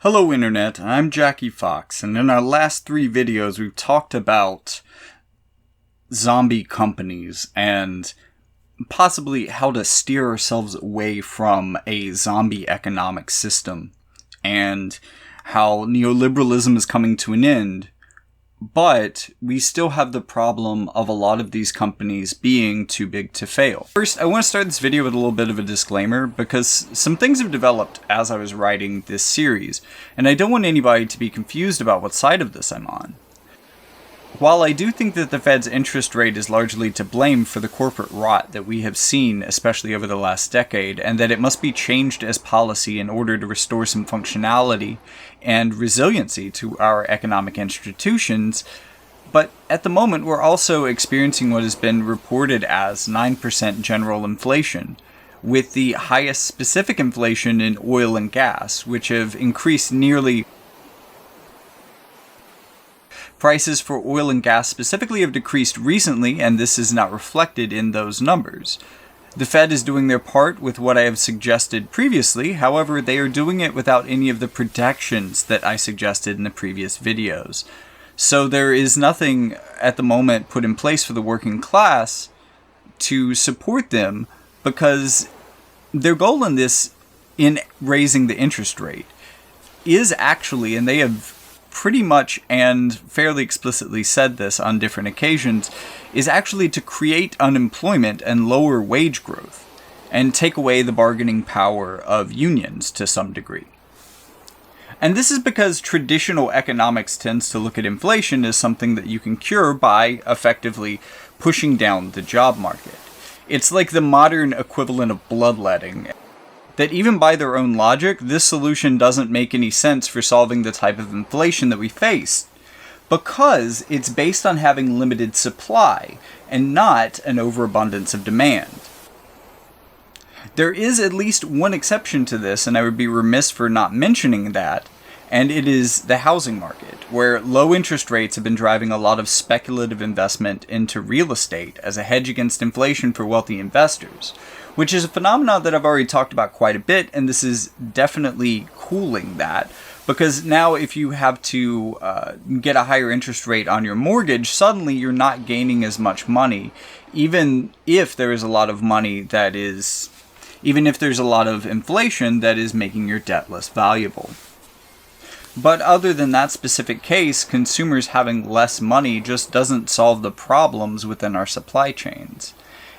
Hello Internet, I'm Jackie Fox, and in our last 3 videos we've talked about zombie companies and possibly how to steer ourselves away from a zombie economic system, and how neoliberalism is coming to an end, but we still have the problem of a lot of these companies being too big to fail. First, I want to start this video with a little bit of a disclaimer, because some things have developed as I was writing this series, and I don't want anybody to be confused about what side of this I'm on. While I do think that the Fed's interest rate is largely to blame for the corporate rot that we have seen, especially over the last decade, and that it must be changed as policy in order to restore some functionality and resiliency to our economic institutions, but at the moment we're also experiencing what has been reported as 9% general inflation, with the highest specific inflation in oil and gas, which have increased nearly. Prices for oil and gas specifically have decreased recently, and this is not reflected in those numbers. The Fed is doing their part with what I have suggested previously, however, they are doing it without any of the protections that I suggested in the previous videos. So there is nothing at the moment put in place for the working class to support them, because their goal in this, in raising the interest rate, is actually, and they have pretty much and fairly explicitly said this on different occasions, is actually to create unemployment and lower wage growth, and take away the bargaining power of unions to some degree. And this is because traditional economics tends to look at inflation as something that you can cure by effectively pushing down the job market. It's like the modern equivalent of bloodletting, that even by their own logic, this solution doesn't make any sense for solving the type of inflation that we face, because it's based on having limited supply and not an overabundance of demand. There is at least one exception to this, and I would be remiss for not mentioning that, and it is the housing market, where low interest rates have been driving a lot of speculative investment into real estate as a hedge against inflation for wealthy investors, which is a phenomenon that I've already talked about quite a bit, and this is definitely cooling that, because now if you have to get a higher interest rate on your mortgage, suddenly you're not gaining as much money, even if there is a lot of money that is, even if there's a lot of inflation that is making your debt less valuable. But other than that specific case, consumers having less money just doesn't solve the problems within our supply chains.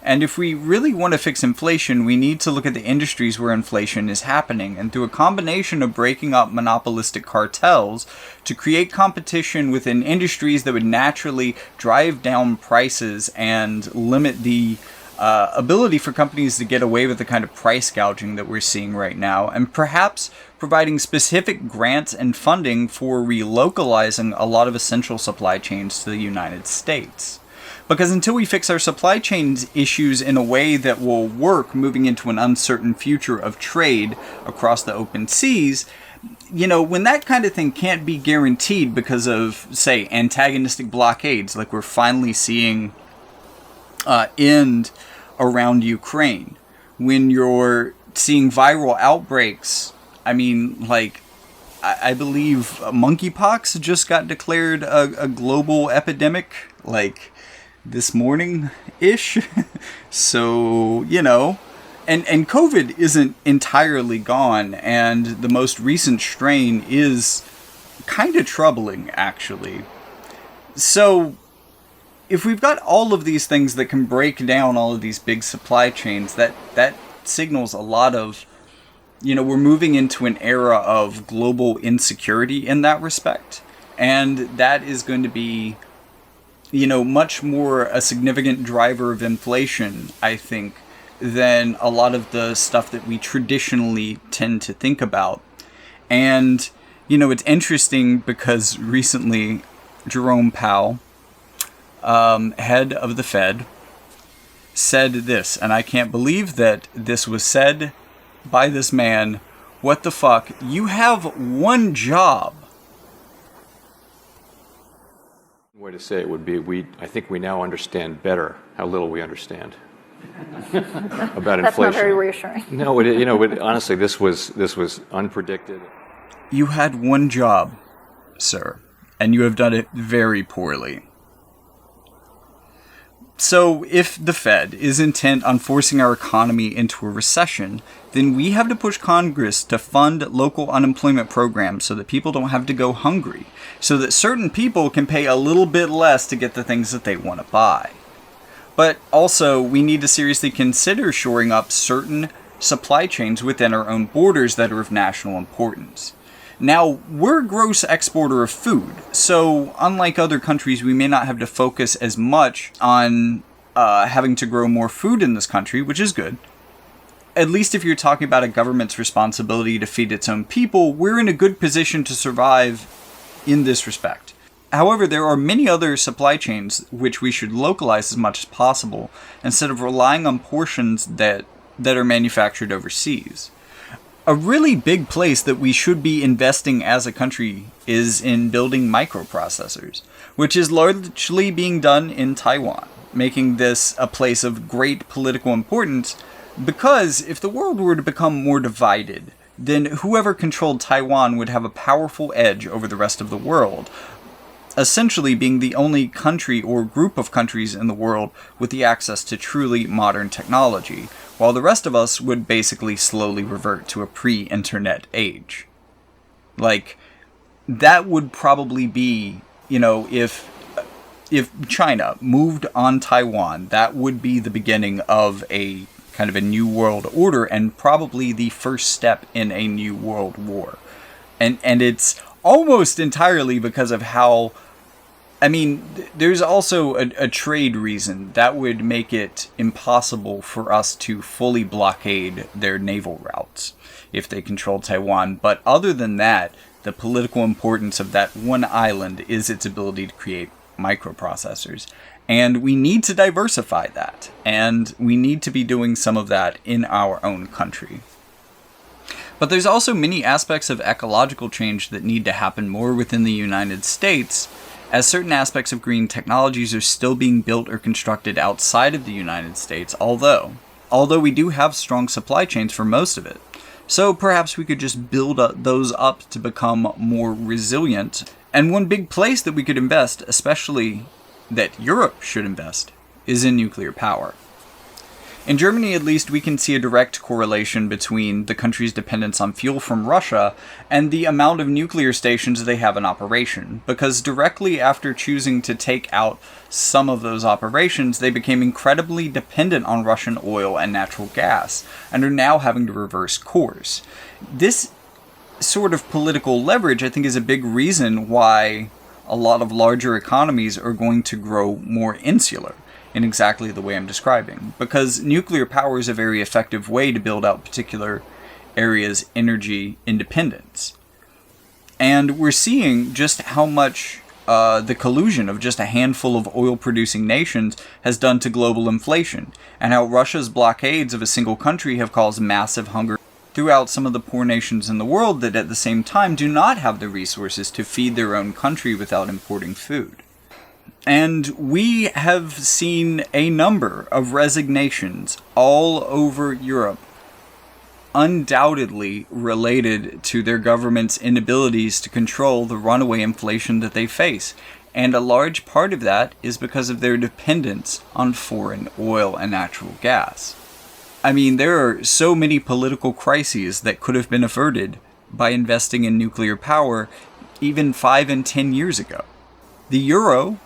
And if we really want to fix inflation, we need to look at the industries where inflation is happening, and through a combination of breaking up monopolistic cartels to create competition within industries that would naturally drive down prices and limit the ability for companies to get away with the kind of price gouging that we're seeing right now, and perhaps providing specific grants and funding for relocalizing a lot of essential supply chains to the United States. Because until we fix our supply chains issues in a way that will work moving into an uncertain future of trade across the open seas, when that kind of thing can't be guaranteed because of, say, antagonistic blockades like we're finally seeing end around Ukraine, when you're seeing viral outbreaks, I believe monkeypox just got declared a global epidemic, this morning-ish. So, and COVID isn't entirely gone, and the most recent strain is kind of troubling, actually. So, if we've got all of these things that can break down all of these big supply chains, that signals a lot of, we're moving into an era of global insecurity in that respect. And that is going to be, much more a significant driver of inflation, I think, than a lot of the stuff that we traditionally tend to think about. And, it's interesting because recently Jerome Powell, head of the Fed, said this, and I can't believe that this was said by this man. What the fuck? You have one job. Way to say it would be, I think we now understand better how little we understand about inflation. That's not very reassuring. No, honestly, this was unpredicted. You had one job, sir, and you have done it very poorly. So, if the Fed is intent on forcing our economy into a recession, then we have to push Congress to fund local unemployment programs so that people don't have to go hungry, so that certain people can pay a little bit less to get the things that they want to buy. But also, we need to seriously consider shoring up certain supply chains within our own borders that are of national importance. Now, we're a gross exporter of food, so unlike other countries, we may not have to focus as much on having to grow more food in this country, which is good. At least if you're talking about a government's responsibility to feed its own people, we're in a good position to survive in this respect. However, there are many other supply chains which we should localize as much as possible, instead of relying on portions that are manufactured overseas. A really big place that we should be investing as a country is in building microprocessors, which is largely being done in Taiwan, making this a place of great political importance, because if the world were to become more divided, then whoever controlled Taiwan would have a powerful edge over the rest of the world, essentially being the only country or group of countries in the world with the access to truly modern technology, while the rest of us would basically slowly revert to a pre-internet age. Like, that would probably be, if China moved on Taiwan, that would be the beginning of a kind of a new world order, and probably the first step in a new world war. And it's almost entirely because of how, there's also a trade reason that would make it impossible for us to fully blockade their naval routes if they control Taiwan. But other than that, the political importance of that one island is its ability to create microprocessors. And we need to diversify that. And we need to be doing some of that in our own country. But there's also many aspects of ecological change that need to happen more within the United States, as certain aspects of green technologies are still being built or constructed outside of the United States, although we do have strong supply chains for most of it. So perhaps we could just build those up to become more resilient. And one big place that we could invest, especially that Europe should invest, is in nuclear power. In Germany, at least, we can see a direct correlation between the country's dependence on fuel from Russia and the amount of nuclear stations they have in operation, because directly after choosing to take out some of those operations, they became incredibly dependent on Russian oil and natural gas, and are now having to reverse course. This sort of political leverage, I think, is a big reason why a lot of larger economies are going to grow more insular in exactly the way I'm describing, because nuclear power is a very effective way to build out particular areas' energy independence. And we're seeing just how much the collusion of just a handful of oil-producing nations has done to global inflation, and how Russia's blockades of a single country have caused massive hunger throughout some of the poor nations in the world that at the same time do not have the resources to feed their own country without importing food. And we have seen a number of resignations all over Europe, undoubtedly related to their government's inabilities to control the runaway inflation that they face. And a large part of that is because of their dependence on foreign oil and natural gas. There are so many political crises that could have been averted by investing in nuclear power even 5 and 10 years ago. The euro,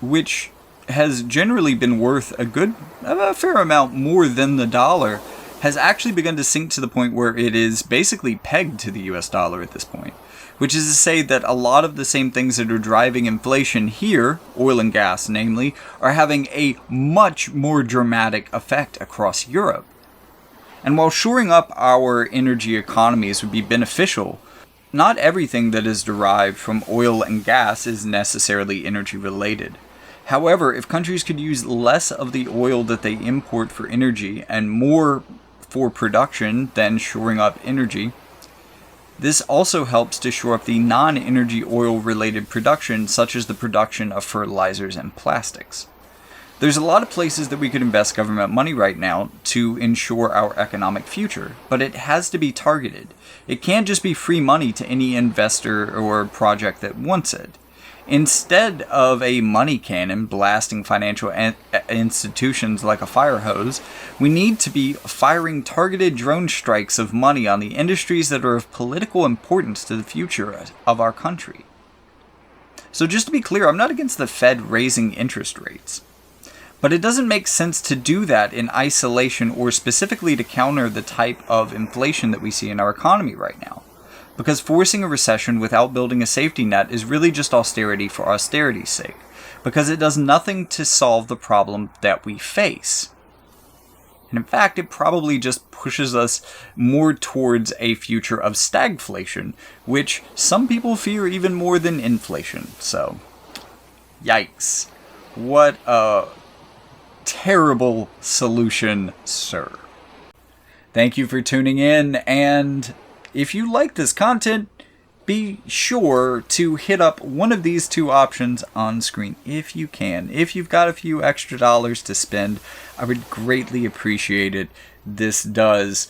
which has generally been worth a fair amount more than the dollar, has actually begun to sink to the point where it is basically pegged to the US dollar at this point. Which is to say that a lot of the same things that are driving inflation here, oil and gas namely, are having a much more dramatic effect across Europe. And while shoring up our energy economies would be beneficial, not everything that is derived from oil and gas is necessarily energy related. However, if countries could use less of the oil that they import for energy and more for production than shoring up energy, this also helps to shore up the non-energy oil related production, such as the production of fertilizers and plastics. There's a lot of places that we could invest government money right now to ensure our economic future, but it has to be targeted. It can't just be free money to any investor or project that wants it. Instead of a money cannon blasting financial institutions like a fire hose, we need to be firing targeted drone strikes of money on the industries that are of political importance to the future of our country. So just to be clear, I'm not against the Fed raising interest rates. But it doesn't make sense to do that in isolation or specifically to counter the type of inflation that we see in our economy right now. Because forcing a recession without building a safety net is really just austerity for austerity's sake. Because it does nothing to solve the problem that we face. And in fact, it probably just pushes us more towards a future of stagflation, which some people fear even more than inflation. So, yikes. What a terrible solution, sir. Thank you for tuning in, and if you like this content, be sure to hit up one of these two options on screen if you can. If you've got a few extra dollars to spend, I would greatly appreciate it. This does,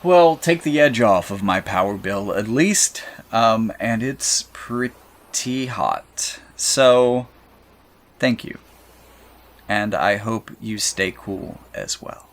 well, take the edge off of my power bill at least, and it's pretty hot. So, thank you. And I hope you stay cool as well.